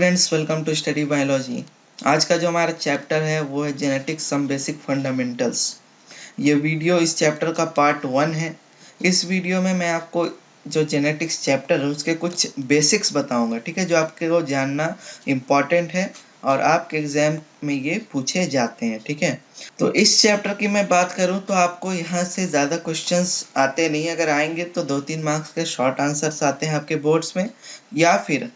Students, welcome to study biology. आज का जो हमारा चैप्टर है वो है जेनेटिक्स सम बेसिक फंडामेंटल्स। ये वीडियो इस चैप्टर का पार्ट 1 है। इस वीडियो में मैं आपको जो जेनेटिक्स चैप्टर है उसके कुछ बेसिक्स बताऊंगा, ठीक है, जो आपके को जानना इम्पॉर्टेंट है और आपके एग्जाम में ये पूछे जाते हैं, ठीक है। तो इस चैप्टर की मैं बात करूं तो आपको यहाँ से ज़्यादा क्वेश्चंस आते नहीं, अगर आएंगे तो 2-3 मार्क्स के शॉर्ट आंसर्स आते हैं आपके बोर्ड्स में, या फिर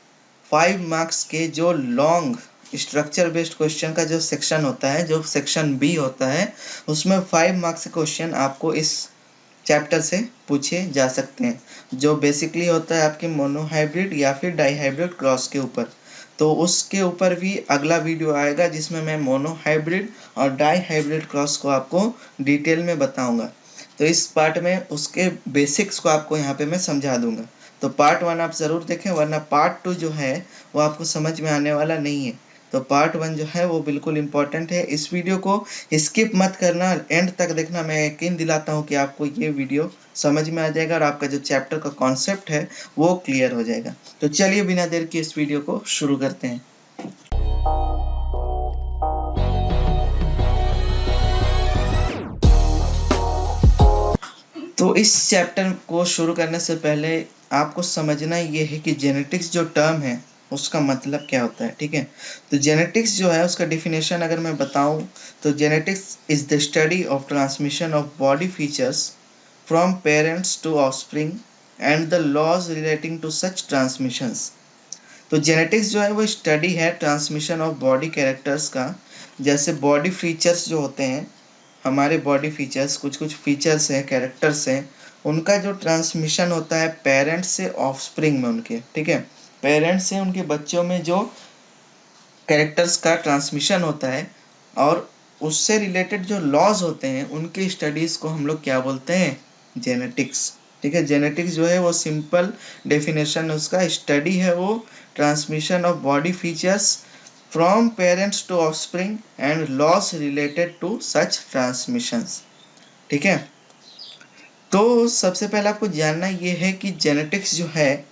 5 मार्क्स के जो लॉन्ग स्ट्रक्चर बेस्ड क्वेश्चन का जो सेक्शन होता है, जो सेक्शन बी होता है, उसमें 5 मार्क्स के क्वेश्चन आपको इस चैप्टर से पूछे जा सकते हैं, जो बेसिकली होता है आपके मोनोहाइब्रिड या फिर डाईहाइब्रिड क्रॉस के ऊपर। तो उसके ऊपर भी अगला वीडियो आएगा जिसमें मैं मोनोहाइब्रिड और डाईहाइब्रिड क्रॉस को आपको डिटेल में बताऊंगा। तो इस पार्ट में उसके बेसिक्स को आपको यहाँ पे मैं समझा दूंगा। तो पार्ट 1 आप ज़रूर देखें, वरना पार्ट 2 जो है वो आपको समझ में आने वाला नहीं है। तो पार्ट 1 जो है वो बिल्कुल इम्पोर्टेंट है। इस वीडियो को स्किप मत करना, एंड तक देखना। मैं यकीन दिलाता हूँ कि आपको ये वीडियो समझ में आ जाएगा और आपका जो चैप्टर का कॉन्सेप्ट है वो क्लियर हो जाएगा। तो चलिए बिना देर के इस वीडियो को शुरू करते हैं। तो इस चैप्टर को शुरू करने से पहले आपको समझना ये है कि जेनेटिक्स जो टर्म है उसका मतलब क्या होता है, ठीक है। तो जेनेटिक्स जो है उसका डिफिनेशन अगर मैं बताऊं तो genetics is the study of transmission of body features from parents to offspring and the laws relating to such transmissions. तो जेनेटिक्स जो है वो स्टडी है ट्रांसमिशन ऑफ बॉडी कैरेक्टर्स का। जैसे बॉडी फीचर्स जो होते हैं, हमारे बॉडी फीचर्स, कुछ कुछ फीचर्स हैं, कैरेक्टर्स हैं, उनका जो ट्रांसमिशन होता है पेरेंट्स से ऑफस्प्रिंग में उनके, ठीक है, पेरेंट्स से उनके बच्चों में जो कैरेक्टर्स का ट्रांसमिशन होता है और उससे रिलेटेड जो लॉज होते हैं उनकी स्टडीज को हम लोग क्या बोलते हैं, जेनेटिक्स, ठीक है। जेनेटिक्स जो है वो सिंपल डेफिनेशन उसका स्टडी है वो transmission of body features from parents to offspring and laws related to such transmissions, ठीक है। तो सबसे पहले आपको जानना ये है कि जेनेटिक्स जो है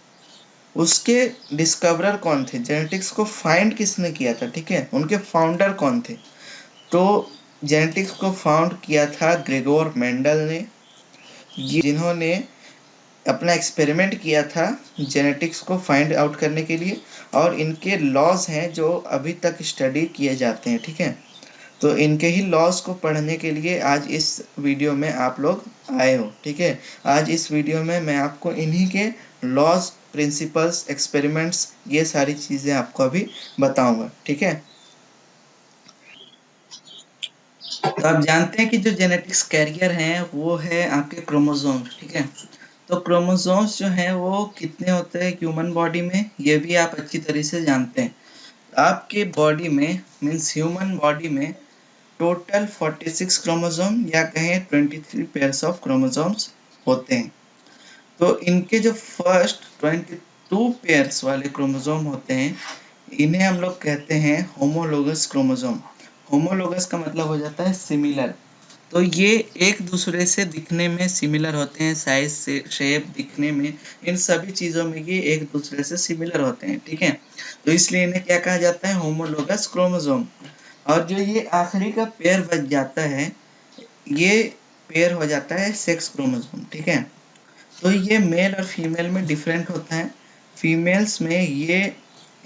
उसके डिस्कवरर कौन थे, जेनेटिक्स को फाइंड किसने किया था, ठीक है, उनके फाउंडर कौन थे। तो जेनेटिक्स को फाउंड किया था ग्रेगोर मेंडल ने, जिन्होंने अपना एक्सपेरिमेंट किया था जेनेटिक्स को फाइंड आउट करने के लिए, और इनके लॉज हैं जो अभी तक स्टडी किए जाते हैं, ठीक है। तो इनके ही लॉज को पढ़ने के लिए आज इस वीडियो में आप लोग आए हो, ठीक है। आज इस वीडियो में मैं आपको इन्हीं के लॉज, प्रिंसिपल्स, एक्सपेरिमेंट्स, ये सारी चीज़ें आपको अभी बताऊंगा, ठीक है। तो आप जानते हैं कि जो जेनेटिक्स कैरियर हैं वो है आपके क्रोमोसोम्स, ठीक है। तो क्रोमोसोम्स जो हैं वो कितने होते हैं ह्यूमन बॉडी में, ये भी आप अच्छी तरह से जानते हैं। आपके बॉडी में, मीन्स ह्यूमन बॉडी में टोटल 46 क्रोमोसोम या कहें 23 पेयर्स ऑफ क्रोमोसोम्स होते हैं। तो इनके जो फर्स्ट 22 पेयर्स वाले क्रोमोसोम होते हैं इन्हें हम लोग कहते हैं होमोलोगस क्रोमोसोम। होमोलोगस का मतलब हो जाता है सिमिलर। तो ये एक दूसरे से दिखने में सिमिलर होते हैं, साइज से, शेप, दिखने में, इन सभी चीज़ों में ये एक दूसरे से सिमिलर होते हैं, ठीक है। तो इसलिए इन्हें क्या कहा जाता है, होमोलोगस क्रोमोसोम। और जो ये आखिरी का पेयर बच जाता है ये पेयर हो जाता है सेक्स क्रोमोसोम, ठीक है। तो ये मेल और फीमेल में डिफरेंट होता है। फीमेल्स में ये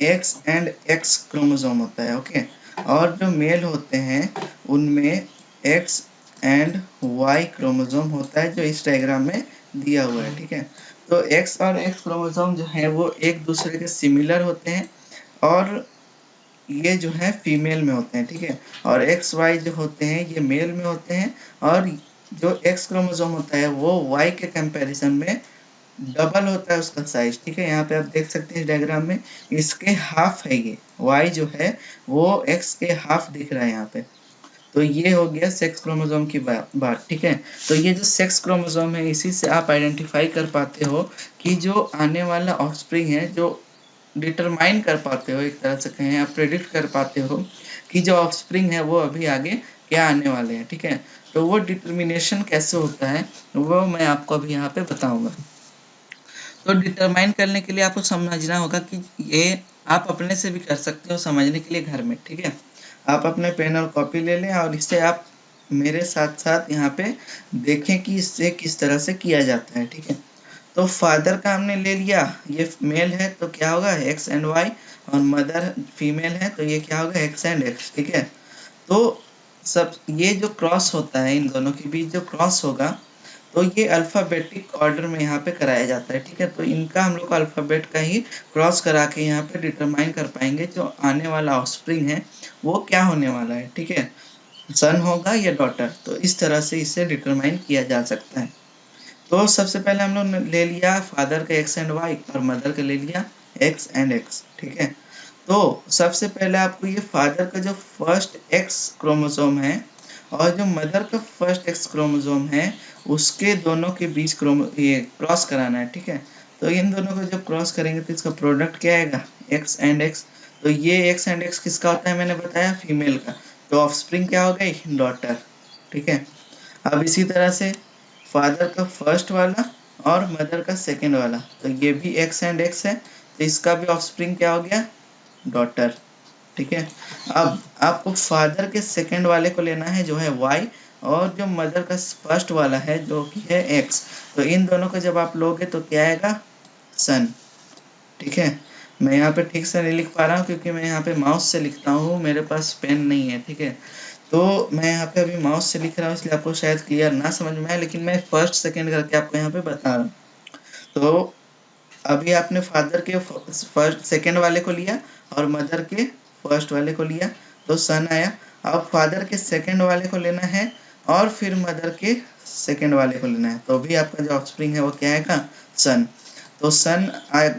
एक्स एंड एक्स क्रोमोसोम होता है, ओके। और जो मेल होते हैं उनमें एक्स एंड वाई क्रोमोसोम होता है, जो इस डायग्राम में दिया हुआ है, ठीक है। तो एक्स और एक्स क्रोमोसोम जो है वो एक दूसरे के सिमिलर होते हैं और ये जो है फीमेल में होते हैं, ठीक है। और एक्स वाई जो होते हैं ये मेल में होते हैं, और जो एक्स क्रोमोसोम होता है वो वाई के कंपैरिजन में डबल होता है उसका साइज, ठीक है। यहाँ पे आप देख सकते हैं इस डायग्राम में इसके हाफ है, ये वाई जो है वो एक्स के हाफ दिख रहा है यहाँ पे। तो ये हो गया सेक्स क्रोमोसोम की बात, ठीक है। तो ये जो सेक्स क्रोमोसोम है इसी से आप आइडेंटिफाई कर पाते हो कि जो आने वाला ऑफस्प्रिंग है, जो डिटरमाइन कर पाते हो, एक तरह से कहें आप प्रेडिक्ट कर पाते हो कि जो ऑफस्प्रिंग है वो अभी आगे क्या आने वाले हैं, ठीक है। तो वो डिटर्मिनेशन कैसे होता है वो मैं आपको अभी यहाँ पे बताऊंगा। तो डिटरमाइन करने के लिए आपको समझना होगा कि ये आप अपने से भी कर सकते हो समझने के लिए घर में, ठीक है। आप अपने पेन और कॉपी ले लें और इससे आप मेरे साथ साथ यहाँ पे देखें कि इससे किस तरह से किया जाता है, ठीक है। तो फादर का हमने ले लिया, ये मेल है तो क्या होगा एक्स एंड वाई, और मदर फीमेल है तो ये क्या होगा एक्स एंड एक्स, ठीक है। तो सब ये जो क्रॉस होता है इन दोनों के बीच जो क्रॉस होगा तो ये अल्फाबेटिक ऑर्डर में यहाँ पे कराया जाता है, ठीक है। तो इनका हम लोग अल्फाबेट का ही क्रॉस करा के यहाँ पे डिटरमाइन कर पाएंगे जो आने वाला ऑफस्प्रिंग है वो क्या होने वाला है, ठीक है, सन होगा या डॉटर। तो इस तरह से इसे डिटरमाइन किया जा सकता है। तो सबसे पहले हम लोग ने ले लिया फादर का एक्स एंड वाई और मदर का ले लिया एक्स एंड एक्स, ठीक है। तो सबसे पहले आपको ये फादर का जो फर्स्ट एक्स क्रोमोसोम है और जो मदर का फर्स्ट एक्स क्रोमोसोम है उसके दोनों के बीच ये क्रॉस कराना है, ठीक है। तो इन दोनों को जब क्रॉस करेंगे तो इसका प्रोडक्ट क्या आएगा एक्स एंड एक्स। तो ये एक्स एंड एक्स किसका होता है मैंने बताया फीमेल का, तो ऑफस्प्रिंग क्या हो गई डॉटर, ठीक है। अब इसी तरह से फादर का फर्स्ट वाला और मदर का सेकंड वाला, तो ये भी एक्स एंड एक्स है तो इसका भी ऑफस्प्रिंग क्या हो गया डॉटर, ठीक है। अब आपको फादर के सेकंड वाले को लेना है जो है वाई, और जो मदर का फर्स्ट वाला है जो कि है एक्स, तो इन दोनों को जब आप लोगे तो क्या आएगा सन, ठीक है। मैं यहाँ पे ठीक से नहीं लिख पा रहा हूँ क्योंकि मैं यहाँ पे माउस से लिखता हूँ, मेरे पास पेन नहीं है, ठीक है। तो मैं यहाँ पे अभी माउस से लिख रहा हूँ इसलिए आपको शायद क्लियर ना समझ में आए, लेकिन मैं फर्स्ट सेकंड करके आपको यहाँ पे बता रहा हूँ। तो अभी आपने फादर के फर्स्ट सेकंड वाले को लिया और मदर के फर्स्ट वाले को लिया तो सन आया। अब फादर के सेकंड वाले को लेना है और फिर मदर के सेकंड वाले को लेना है, तो भी आपका जो ऑफस्प्रिंग है वो क्या आएगा सन। तो सन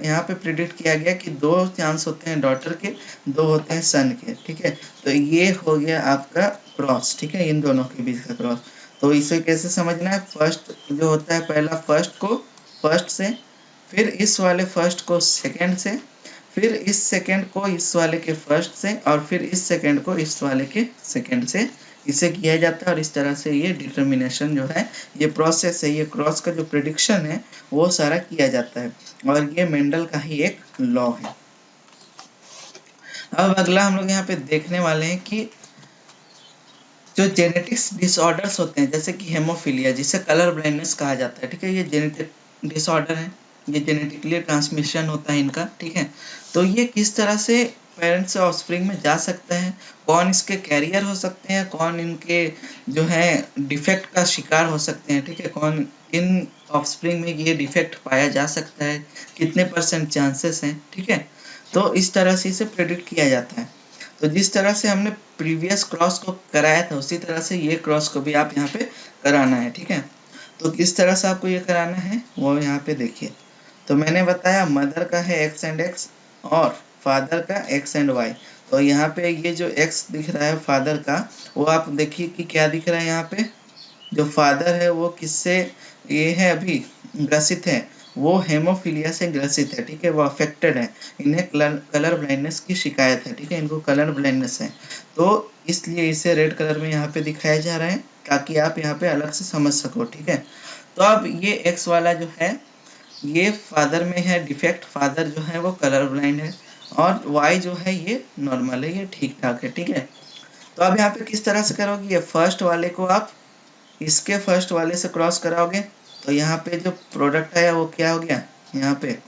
यहाँ पे प्रिडिक्ट किया गया कि 2 चांस होते हैं डॉटर के, 2 होते हैं सन के, ठीक है। तो ये हो गया आपका क्रॉस, ठीक है, इन दोनों के बीच का क्रॉस। तो इसे कैसे समझना है, फर्स्ट जो होता है पहला फर्स्ट को फर्स्ट से, फिर इस वाले फर्स्ट को सेकंड से, फिर इस सेकंड को इस वाले के फर्स्ट से, और फिर इस सेकंड को इस वाले के सेकंड से, इसे किया जाता है। और इस तरह से ये डिटर्मिनेशन जो है, ये प्रोसेस है, ये क्रॉस का जो प्रिडिक्शन है वो सारा किया जाता है, और ये मेंडल का ही एक लॉ है। अब अगला हम लोग यहाँ पे देखने वाले हैं कि जो जेनेटिक्स डिसऑर्डर्स होते हैं जैसे कि हेमोफीलिया जिसे कलर ब्लाइंडनेस कहा जाता है, ठीक है, ये जेनेटिक डिसऑर्डर है, ये जेनेटिकली ट्रांसमिशन होता है इनका, ठीक है। तो ये किस तरह से पेरेंट्स से ऑफस्प्रिंग में जा सकता है, कौन इसके कैरियर हो सकते हैं, कौन इनके जो है डिफेक्ट का शिकार हो सकते हैं, ठीक है, कौन इन ऑफस्प्रिंग में ये डिफेक्ट पाया जा सकता है, कितने % चांसेस हैं, ठीक है। तो इस तरह से इसे प्रेडिक्ट किया जाता है। तो जिस तरह से हमने प्रीवियस क्रॉस को कराया था उसी तरह से ये क्रॉस को भी आप यहाँ पे कराना है, ठीक है। तो किस तरह से आपको ये कराना है वो यहाँ पे देखिए। तो मैंने बताया मदर का है एक्स एंड एक्स और फादर का एक्स एंड वाई। तो यहाँ पे ये जो एक्स दिख रहा है फादर का, वो आप देखिए कि क्या दिख रहा है यहाँ पे, जो फादर है वो किससे ये है अभी ग्रसित है, वो हेमोफीलिया से ग्रसित है, ठीक है, वो अफेक्टेड है, इन्हें कलर ब्लाइंडनेस की शिकायत है, ठीक है, इनको कलर ब्लाइंडनेस है। तो इसलिए इसे रेड कलर में यहाँ पे दिखाया जा रहा है ताकि आप यहाँ पे अलग से समझ सको, ठीक है। तो अब ये एक्स वाला जो है ये फादर में है डिफेक्ट, फादर जो है वो कलर ब्लाइंड है, और वाई जो है ये नॉर्मल है, ये ठीक ठाक है, ठीक है। तो अब यहाँ पे किस तरह से करोगे, ये फर्स्ट वाले को आप इसके फर्स्ट वाले से क्रॉस कराओगे तो यहाँ पे जो प्रोडक्ट है वो क्या हो गया यहाँ पे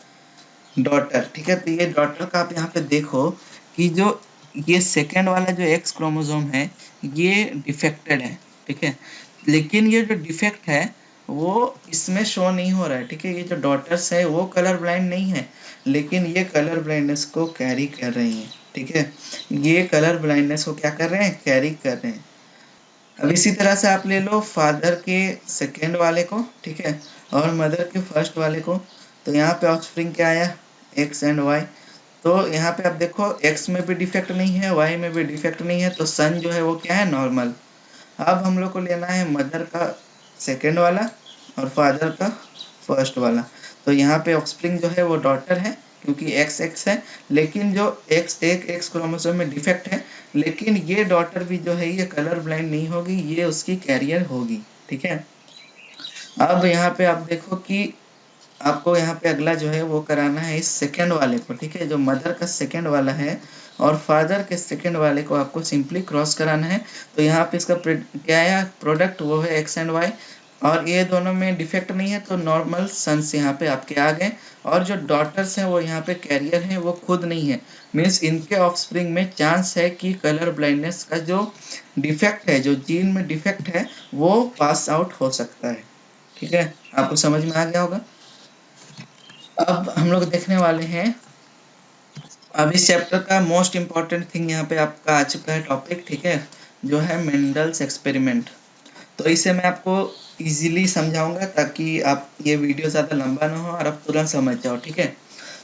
डॉटर, ठीक है। तो ये डॉटर का आप यहाँ पे देखो कि जो ये सेकंड वाला जो एक्स क्रोमोसोम है ये डिफेक्टेड है, ठीक है, लेकिन ये जो डिफेक्ट है वो इसमें शो नहीं हो रहा है, ठीक है। ये जो डॉटर्स है वो कलर ब्लाइंड नहीं है लेकिन ये कलर ब्लाइंडनेस को कैरी कर रही हैं, ठीक है, ये कलर ब्लाइंडनेस को क्या कर रहे हैं कैरी कर रहे हैं। अब इसी तरह से आप ले लो फादर के सेकेंड वाले को, ठीक है, और मदर के फर्स्ट वाले को। तो यहाँ पे ऑफस्प्रिंग क्या आया एक्स एंड वाई। तो यहाँ पे आप देखो एक्स में भी डिफेक्ट नहीं है, वाई में भी डिफेक्ट नहीं है, तो सन जो है वो क्या है नॉर्मल। अब हम लोग को लेना है मदर का सेकेंड वाला और फादर का फर्स्ट वाला। तो यहाँ पे ऑफस्प्रिंग जो है वो डॉटर है क्योंकि एक्स एक्स है, लेकिन जो एक एक्स क्रोमोसोम में डिफेक्ट है, लेकिन ये डॉटर भी जो है ये कलर ब्लाइंड नहीं होगी, ये उसकी कैरियर होगी, ठीक है। अब यहाँ पे आप देखो कि आपको यहाँ पे अगला जो है वो कराना है इस सेकंड वाले को, ठीक है, जो मदर का सेकंड वाला है और फादर के सेकंड वाले को आपको सिंपली क्रॉस कराना है। तो यहाँ पे इसका क्या है प्रोडक्ट, वो है एक्स एंड वाई, और ये दोनों में डिफेक्ट नहीं है तो नॉर्मल सन्स यहाँ पे आपके आ गए। और जो डॉटर्स हैं वो यहाँ पे कैरियर हैं, वो खुद नहीं है, मीन्स इनके ऑफस्प्रिंग में चांस है कि कलर ब्लाइंडनेस का जो डिफेक्ट है, जो जीन में डिफेक्ट है, वो पास आउट हो सकता है। ठीक है, आपको समझ में आ गया होगा। अब हम लोग देखने वाले हैं, अब इस चैप्टर का मोस्ट इम्पॉर्टेंट थिंग यहाँ पे आपका आ चुका है टॉपिक, ठीक है, जो है मेंडल्स एक्सपेरिमेंट। तो इसे मैं आपको इजीली समझाऊंगा ताकि आप ये वीडियो ज़्यादा लंबा ना हो और आप तुरंत समझ जाओ, ठीक है।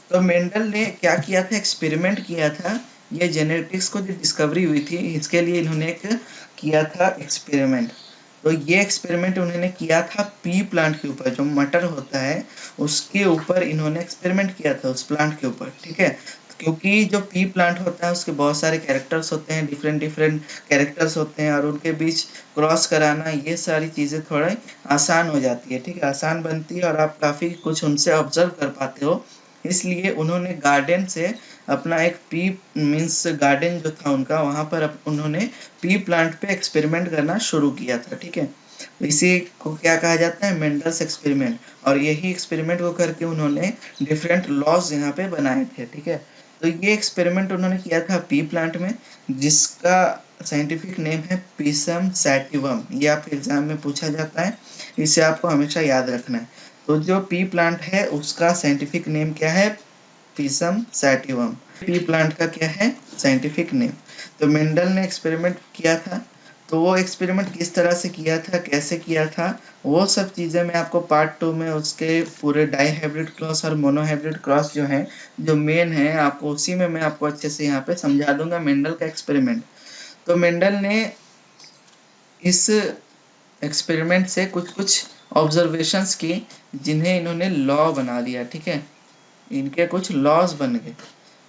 तो मेंडल ने क्या किया था, एक्सपेरिमेंट किया था। ये जेनेटिक्स को जो डिस्कवरी हुई थी इसके लिए इन्होंने एक किया था एक्सपेरिमेंट। तो ये एक्सपेरिमेंट उन्होंने किया था पी प्लांट के ऊपर, जो मटर होता है उसके ऊपर इन्होंने एक्सपेरिमेंट किया था, उस प्लांट के ऊपर, ठीक है। क्योंकि जो पी प्लांट होता है उसके बहुत सारे कैरेक्टर्स होते हैं, डिफरेंट डिफरेंट कैरेक्टर्स होते हैं, और उनके बीच क्रॉस कराना, ये सारी चीज़ें थोड़ा आसान हो जाती है, ठीक है, आसान बनती है और आप काफ़ी कुछ उनसे ऑब्जर्व कर पाते हो। इसलिए उन्होंने गार्डन से अपना एक पी मीन्स गार्डन जो था उनका, वहाँ पर उन्होंने पी प्लांट पे एक्सपेरिमेंट करना शुरू किया था, ठीक है। तो इसी को क्या कहा जाता है, मेंडल्स एक्सपेरिमेंट। और यही एक्सपेरिमेंट को करके उन्होंने डिफरेंट लॉज यहाँ पे बनाए थे, ठीक है। तो ये एक्सपेरिमेंट उन्होंने किया था पी प्लांट में, जिसका साइंटिफिक नेम है पीसम सैटिवम। ये आपके एग्जाम में पूछा जाता है, इसे आपको हमेशा याद रखना है। तो जो पी प्लांट है उसका साइंटिफिक नेम क्या है, पीसम सैटिवम। पी प्लांट का क्या है साइंटिफिक नेम। तो मेंडल ने एक्सपेरिमेंट किया था, तो वो एक्सपेरिमेंट किस तरह से किया था, कैसे किया था, वो सब चीज़ें मैं आपको पार्ट 2 में उसके पूरे डाई हाइब्रिड क्रॉस और मोनो हाइब्रिड क्रॉस जो है, जो मेन है, आपको उसी में मैं आपको अच्छे से यहाँ पे समझा दूंगा मेंडल का एक्सपेरिमेंट। तो मेंडल ने इस एक्सपेरिमेंट से कुछ कुछ ऑब्जर्वेशंस की, जिन्हें इन्होंने लॉ बना दिया, ठीक है। इनके कुछ लॉज बन गए,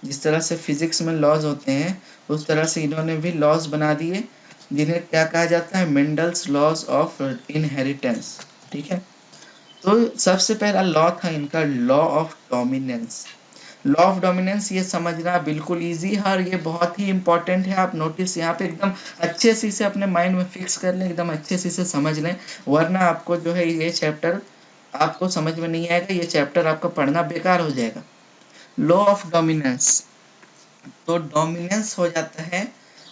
जिस तरह से फिजिक्स में लॉज होते हैं उस तरह से इन्होंने भी लॉज बना दिए, जिन्हें क्या कहा जाता है, मेंडल्स लॉज ऑफ इनहेरिटेंस, ठीक है। तो सबसे पहला लॉ था इनका law of dominance. Law of dominance ये समझना बिल्कुल इजी है और ये बहुत ही इंपॉर्टेंट है। आप नोटिस यहाँ पे एकदम अच्छे से इसे अपने माइंड में फिक्स कर लें, एकदम अच्छे से इसे समझ लें, वरना आपको जो है ये चैप्टर आपको समझ में नहीं आएगा, ये चैप्टर आपका पढ़ना बेकार हो जाएगा। लॉ ऑफ डोमिनेंस, तो डोमिनेंस हो जाता है,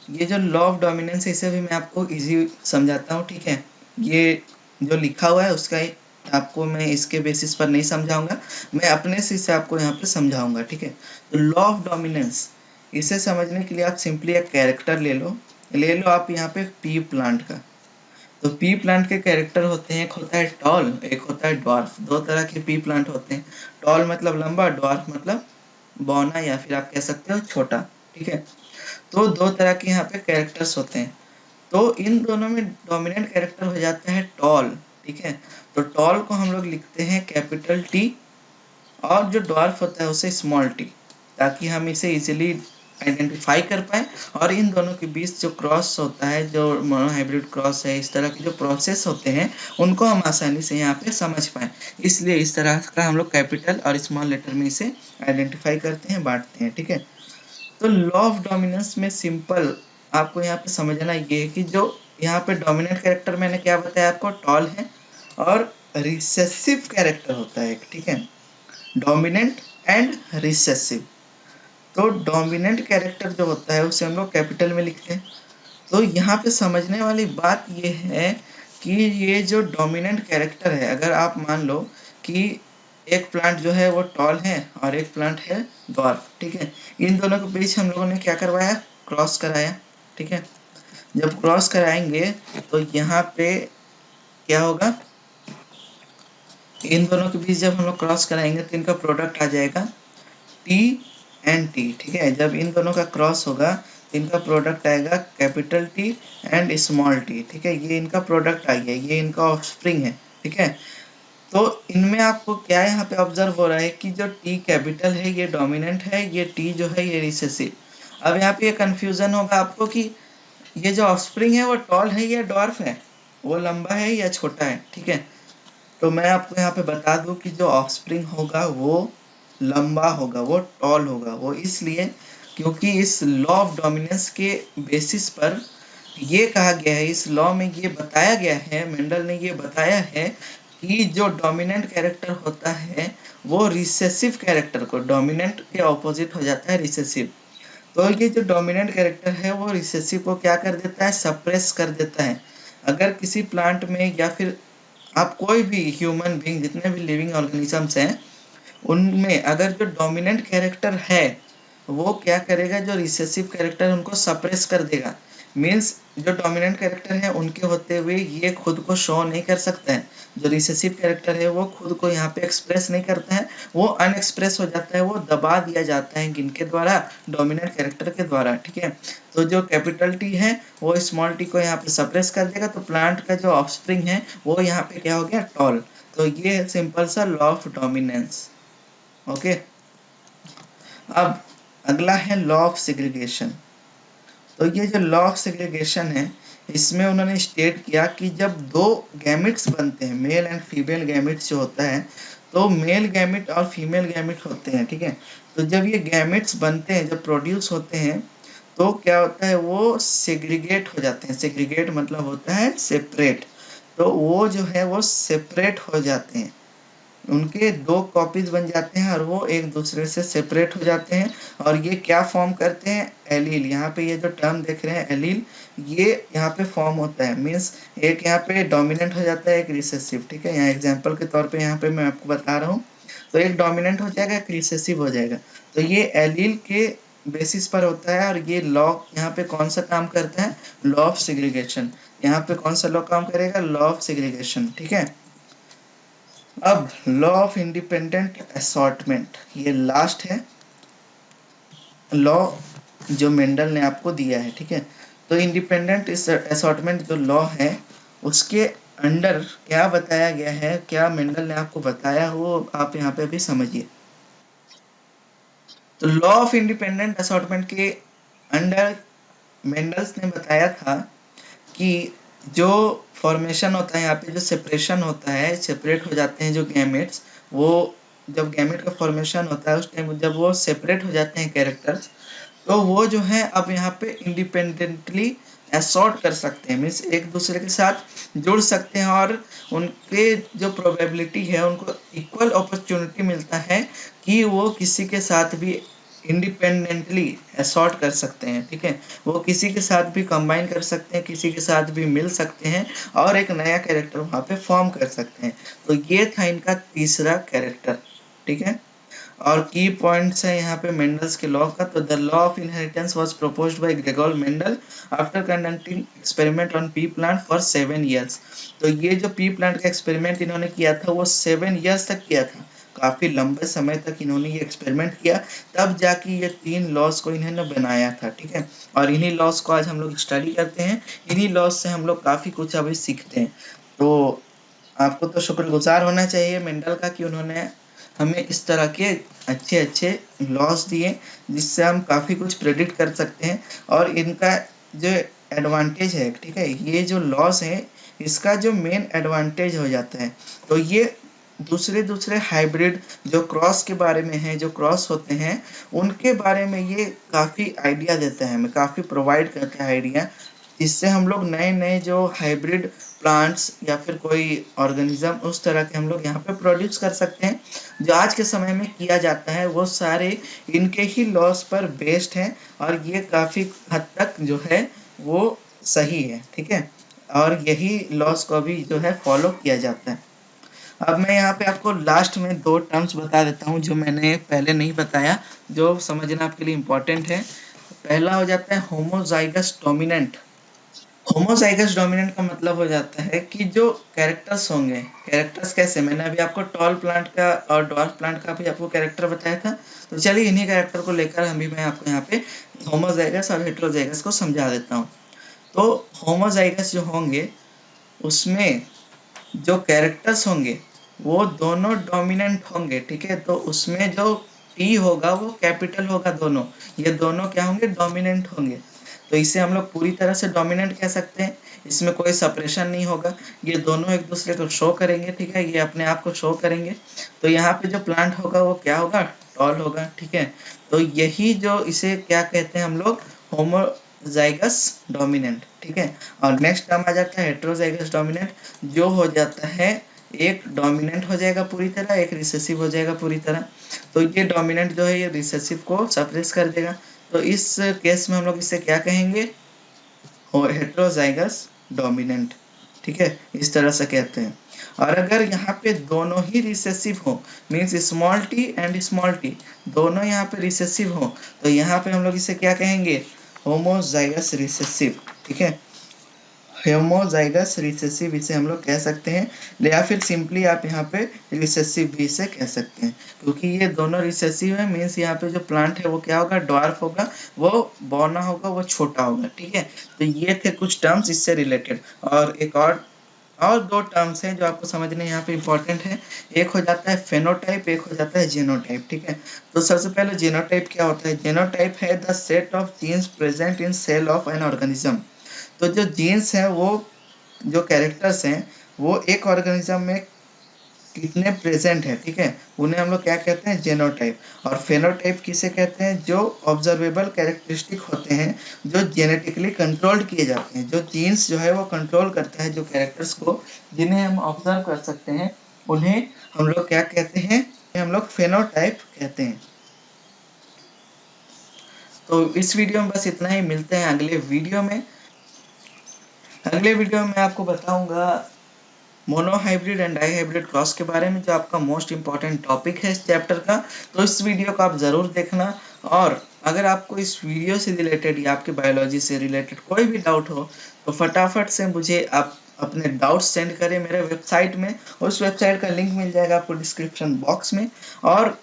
ये जो लॉ ऑफ डोमिनेंस है इसे भी मैं आपको इजी समझाता हूँ, ठीक है। ये जो लिखा हुआ है उसका आपको मैं इसके बेसिस पर नहीं समझाऊंगा, मैं अपने से इसे आपको यहाँ पे समझाऊंगा, ठीक है। तो लॉ ऑफ डोमिनेंस, इसे समझने के लिए आप सिंपली एक कैरेक्टर ले लो आप यहाँ पे पी प्लांट का। तो पी प्लांट के कैरेक्टर होते हैं, एक होता है टॉल, एक होता है ड्वार्फ। दो तरह के पी प्लांट होते हैं, टॉल मतलब लंबा, ड्वार्फ मतलब बौना या फिर आप कह सकते हो छोटा, ठीक है। तो दो तरह के यहाँ पे कैरेक्टर्स होते हैं, तो इन दोनों में डोमिनेंट कैरेक्टर हो जाता है टॉल, ठीक है। तो टॉल को हम लोग लिखते हैं कैपिटल टी, और जो ड्वार्फ होता है उसे स्मॉल टी, ताकि हम इसे इजीली आइडेंटिफाई कर पाए। और इन दोनों के बीच जो क्रॉस होता है, जो मोनोहाइब्रिड क्रॉस है, इस तरह के जो प्रोसेस होते हैं उनको हम आसानी से यहाँ पे समझ पाए, इसलिए इस तरह का हम लोग कैपिटल और स्मॉल लेटर में इसे आइडेंटिफाई करते हैं, बांटते हैं, ठीक है। तो लॉ ऑफ डोमिनेंस में सिंपल आपको यहाँ पे समझना ये है कि जो यहाँ पे डोमिनेंट कैरेक्टर मैंने क्या बताया आपको, टॉल है, और रिसेसिव कैरेक्टर होता है एक, ठीक है, डोमिनेंट एंड रिसेसिव। तो डोमिनेंट कैरेक्टर जो होता है उसे हम लोग कैपिटल में लिखते हैं। तो यहाँ पे समझने वाली बात ये है कि ये जो डोमिनेंट कैरेक्टर है, अगर आप मान लो कि एक प्लांट जो है वो टॉल है और एक प्लांट है ड्वार्फ, ठीक है, इन दोनों के बीच हम लोगों ने क्या करवाया, क्रॉस कराया, ठीक है। जब क्रॉस कराएंगे तो यहाँ पे क्या होगा, इन दोनों के बीच जब हम लोग क्रॉस कराएंगे तो इनका प्रोडक्ट आ जाएगा टी एंड टी, ठीक है। जब इन दोनों का क्रॉस होगा तो इनका प्रोडक्ट आएगा capital T and small T, ठीक है। ये इनका प्रोडक्ट आ गया, ये इनका ऑफस्प्रिंग है, ठीक है। तो इनमें आपको क्या यहाँ पे ऑब्जर्व हो रहा है कि जो टी कैपिटल है ये डोमिनेंट है, ये टी जो है ये रिसेसिव। अब यहाँ पे ये कंफ्यूजन होगा आपको कि ये जो ऑफस्प्रिंग है वो टॉल है या डॉर्फ है, वो लंबा है या छोटा है, ठीक है। तो मैं आपको यहाँ पे बता दूं कि जो ऑफस्प्रिंग होगा वो लंबा होगा, वो टॉल होगा। वो इसलिए क्योंकि इस लॉ ऑफ डोमिनेंस के बेसिस पर ये कहा गया है, इस लॉ में ये बताया गया है, मेंडल ने ये बताया है कि जो डोमिनेंट कैरेक्टर होता है वो रिसेसिव कैरेक्टर को, डोमिनेंट के ऑपोजिट हो जाता है रिसेसिव। तो ये जो डोमिनेंट कैरेक्टर है वो रिसेसिव को क्या कर देता है, सप्रेस कर देता है। अगर किसी प्लांट में या फिर आप कोई भी ह्यूमन बीइंग, जितने भी लिविंग ऑर्गेनिजम्स हैं, उनमें अगर जो डोमिनेंट कैरेक्टर है वो क्या करेगा, जो रिसेसिव कैरेक्टर उनको सप्रेस कर देगा। मीन्स जो डोमिनेंट कैरेक्टर है उनके होते हुए ये खुद को शो नहीं कर सकता है, जो रिसेसिव कैरेक्टर है वो खुद को यहाँ पे एक्सप्रेस नहीं करता है, वो अनएक्सप्रेस हो जाता है, वो दबा दिया जाता है किनके द्वारा, डोमिनेंट कैरेक्टर के द्वारा। ठीक है, तो जो कैपिटल टी है वो स्मॉल टी को यहाँ पे सप्रेस कर देगा, तो प्लांट का जो ऑफस्प्रिंग है वो यहाँ पे क्या हो गया, टॉल। तो ये सिंपल सा लॉ ऑफ डोमिनेंस। ओके, अब अगला है लॉ ऑफ सेग्रीगेशन। तो ये जो लॉ ऑफ सेग्रीगेशन है, इसमें उन्होंने स्टेट किया कि जब दो गैमेट्स बनते हैं, मेल एंड फीमेल गैमेट्स जो होता है, तो मेल गैमेट और फीमेल गैमेट होते हैं। ठीक है, तो जब ये गैमेट्स बनते हैं, जब प्रोड्यूस होते हैं, तो क्या होता है, वो सेग्रीगेट हो जाते हैं। सेग्रीगेट मतलब होता है सेपरेट। तो वो जो है वो सेपरेट हो जाते हैं, उनके दो कॉपीज बन जाते हैं और वो एक दूसरे से सेपरेट हो जाते हैं। और ये क्या फॉर्म करते हैं, एलील। यहाँ पे ये जो टर्म देख रहे हैं एलील, ये यहाँ पे फॉर्म होता है। मीन्स एक यहाँ पे डोमिनेंट हो जाता है, एक रिसेसिव। ठीक है, यहाँ एग्जाम्पल के तौर पे यहाँ पे मैं आपको बता रहा हूँ, तो एक डोमिनेंट हो जाएगा, एक रिसेसिव हो जाएगा। तो ये एलील के बेसिस पर होता है। और ये लॉ यहाँ पे कौन सा काम करता है, लॉ ऑफ सेग्रीगेशन। यहाँ पे कौन सा लॉ काम करेगा, लॉ ऑफ सेग्रीगेशन। ठीक है, अब लॉ ऑफ इंडिपेंडेंट असॉर्टमेंट, ये लास्ट है लॉ जो मेंडल ने आपको दिया है। ठीक है, तो इंडिपेंडेंट असॉर्टमेंट जो लॉ है उसके अंडर क्या बताया गया है, क्या मेंडल ने आपको बताया, वो आप यहाँ पे अभी समझिए। तो लॉ ऑफ इंडिपेंडेंट असॉर्टमेंट के अंडर मेंडल्स ने बताया था कि जो फॉर्मेशन होता है, यहाँ पे जो सेपरेशन होता है, सेपरेट हो जाते हैं जो गैमेट्स, वो जब गैमेट का फॉर्मेशन होता है उस टाइम जब वो सेपरेट हो जाते हैं कैरेक्टर्स, तो वो जो है अब यहाँ पे इंडिपेंडेंटली असॉर्ट कर सकते हैं। मीन्स एक दूसरे के साथ जुड़ सकते हैं और उनके जो प्रोबेबिलिटी है, उनको इक्वल अपॉर्चुनिटी मिलता है कि वो किसी के साथ भी इंडिपेंडेंटली असॉर्ट कर सकते हैं। ठीक है, वो किसी के साथ भी कंबाइन कर सकते हैं, किसी के साथ भी मिल सकते हैं और एक नया कैरेक्टर वहां पे फॉर्म कर सकते हैं। तो ये था इनका तीसरा कैरेक्टर। ठीक है, और की पॉइंट्स है यहाँ पे मेंडल्स के लॉ का। तो the law of inheritance was proposed by Gregor Mendel after conducting experiment on P plant for 7 years। तो ये जो पी प्लांट का एक्सपेरिमेंट इन्होंने किया था वो 7 years तक किया था, काफी लंबे समय तक इन्होंने ये एक्सपेरिमेंट किया, तब जाके ये 3 लॉस को इन्होंने बनाया था। ठीक है, और इन्हीं लॉस को आज हम लोग स्टडी करते हैं, इन्हीं लॉस से हम लोग काफी कुछ अभी सीखते हैं। तो आपको तो शुक्रगुजार होना चाहिए मेंडल का कि उन्होंने हमें इस तरह के अच्छे अच्छे लॉस दिए जिससे हम काफी कुछ प्रेडिक्ट कर सकते हैं। और इनका जो एडवांटेज है, ठीक है, ये जो लॉस है इसका जो मेन एडवांटेज हो जाता है, तो ये दूसरे दूसरे हाइब्रिड जो क्रॉस के बारे में है, जो क्रॉस होते हैं उनके बारे में ये काफी आइडिया देता है, हमें काफी प्रोवाइड करता है आइडिया, जिससे हम लोग नए नए जो हाइब्रिड प्लांट्स या फिर कोई ऑर्गेनिज्म उस तरह के हम लोग यहाँ पे प्रोड्यूस कर सकते हैं। जो आज के समय में किया जाता है वो सारे इनके ही लॉस पर बेस्ड है और ये काफी हद तक जो है वो सही है। ठीक है, और यही लॉस को भी जो है फॉलो किया जाता है। अब मैं यहाँ पे आपको लास्ट में 2 टर्म्स बता देता हूँ जो मैंने पहले नहीं बताया, जो समझना आपके लिए इम्पोर्टेंट है। पहला हो जाता है होमोजाइगस डोमिनेंट। होमोजाइगस डोमिनेंट का मतलब हो जाता है कि जो कैरेक्टर्स होंगे, कैरेक्टर्स कैसे, मैंने अभी आपको टॉल प्लांट का और ड्वार्फ प्लांट का भी आपको कैरेक्टर बताया था। तो चलिए इन्हीं कैरेक्टर को लेकर अभी मैं आपको यहाँ पे होमोजाइगस और हेटेरोजाइगस को समझा देता हूँ। तो होमोजाइगस जो होंगे उसमें जो कैरेक्टर्स होंगे वो दोनों डोमिनेंट होंगे। ठीक है, तो उसमें जो टी होगा वो कैपिटल होगा, दोनों ये दोनों क्या होंगे, डोमिनेंट होंगे। तो इसे हम लोग पूरी तरह से डोमिनेंट कह सकते हैं, इसमें कोई सेपरेशन नहीं होगा, ये दोनों एक दूसरे को शो करेंगे, ठीक है, ये अपने आप को शो करेंगे। तो यहाँ पे जो प्लांट होगा वो क्या होगा, टॉल होगा, ठीक है। तो यही जो इसे क्या कहते हैं हम लोग, होमोजाइगस डोमिनेंट, ठीक है। और नेक्स्ट टर्म आ जाता है हेटेरोजाइगस डोमिनेंट, जो हो जाता है एक डोमिनेंट हो जाएगा पूरी तरह, एक रिसेसिव हो जाएगा पूरी तरह। तो ये डोमिनेंट जो है ये रिसेसिव को सप्रेस कर देगा। तो इस केस में हम लोग इसे क्या कहेंगे, हेटेरोजाइगस डोमिनेंट, ठीक है, इस तरह से कहते हैं। और अगर यहाँ पे दोनों ही रिसेसिव हो, means small T and small T दोनों यहाँ पे रिसेसिव हो, तो यहाँ पे हम लोग इसे क्या कहेंगे, होमोजाइगस रिसेसिव, ठीक है, होमोजाइगस रिसेसिव इसे हम लोग कह सकते हैं, या फिर सिंपली आप यहाँ पे रिसेसिव भी इसे कह सकते हैं, क्योंकि ये दोनों रिसेसिव है, मीन्स यहाँ पे जो प्लांट है वो क्या होगा, ड्वार्फ होगा, वो बौना होगा, वो छोटा होगा, ठीक है। तो ये थे कुछ टर्म्स इससे रिलेटेड। और एक और दो टर्म्स हैं जो आपको समझने यहाँ पे इम्पोर्टेंट है, एक हो जाता है फेनोटाइप, एक हो जाता है जीनोटाइप, ठीक है। तो सबसे पहले जीनोटाइप क्या होता है, जीनोटाइप है the set of genes present in cell of an organism. तो जो जीन्स हैं वो, जो कैरेक्टर्स हैं वो एक ऑर्गेनिज्म में कितने प्रेजेंट है, ठीक है, उन्हें हम लोग क्या कहते हैं, जेनोटाइप। और फेनोटाइप किसे कहते हैं, जो ऑब्जर्वेबल कैरेक्टरिस्टिक होते हैं, जो जेनेटिकली कंट्रोल्ड किए जाते हैं, जो जीन्स जो है वो कंट्रोल करता है जो कैरेक्टर्स को, जिन्हें हम ऑब्जर्व कर सकते हैं, उन्हें हम लोग क्या कहते हैं, हम लोग फेनोटाइप कहते हैं। तो इस वीडियो में बस इतना ही, मिलते हैं अगले वीडियो में। अगले वीडियो में मैं आपको बताऊंगा मोनोहाइब्रिड एंड डाईहाइब्रिड क्रॉस के बारे में, जो आपका मोस्ट इंपॉर्टेंट टॉपिक है इस चैप्टर का। तो इस वीडियो को आप ज़रूर देखना। और अगर आपको इस वीडियो से रिलेटेड या आपकी बायोलॉजी से रिलेटेड कोई भी डाउट हो तो फटाफट से मुझे आप अपने डाउट सेंड करें मेरे वेबसाइट में। उस वेबसाइट का लिंक मिल जाएगा आपको डिस्क्रिप्शन बॉक्स में। और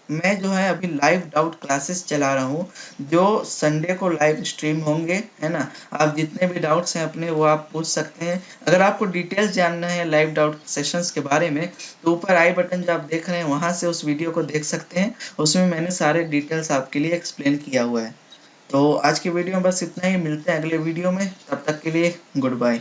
मैं जो है अभी लाइव डाउट क्लासेस चला रहा हूँ, जो संडे को लाइव स्ट्रीम होंगे, है ना। आप जितने भी डाउट्स हैं अपने वो आप पूछ सकते हैं। अगर आपको डिटेल्स जानना है लाइव डाउट सेशंस के बारे में तो ऊपर आई बटन जो आप देख रहे हैं वहाँ से उस वीडियो को देख सकते हैं, उसमें मैंने सारे डिटेल्स आपके लिए एक्सप्लेन किया हुआ है। तो आज की वीडियो में बस इतना ही, मिलते हैं अगले वीडियो में, तब तक के लिए गुड बाय।